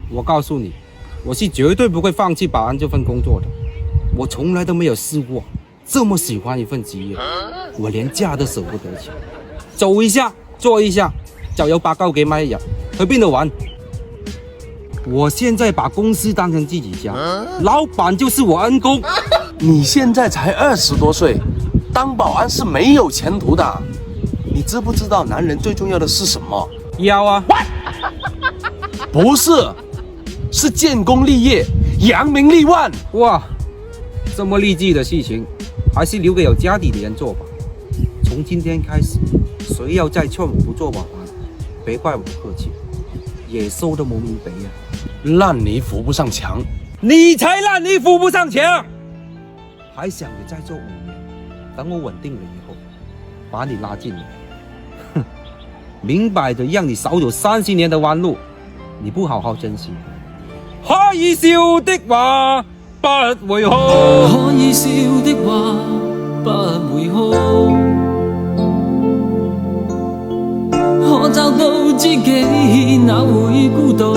我告诉你，我是绝对不会放弃保安这份工作的。我从来都没有试过这么喜欢一份职业，我连家都舍不得起。走一下，坐一下，就有8嚿幾米一日，去邊度玩？我現在把公司當成自己家，老闆就是我恩公。你現在才20多歲，當保安是沒有前途的。你知不知道男人最重要的是什麼？要啊，不是，是建功立業，揚名立萬。哇，這麼勵志的事情，還是留給有家底的人做吧。從今天開始，誰要再勸我不做保安，別怪我不客氣，野獸都冇面俾啊！爛泥扶不上牆，你才爛泥扶不上牆，還想你再做5年，等我穩定了以後，把你拉進來。哼，明擺着讓你少走30年的彎路，你不好好珍惜，可以笑的話不會哭，可以笑的話不會哭，可找到知己哪會孤獨？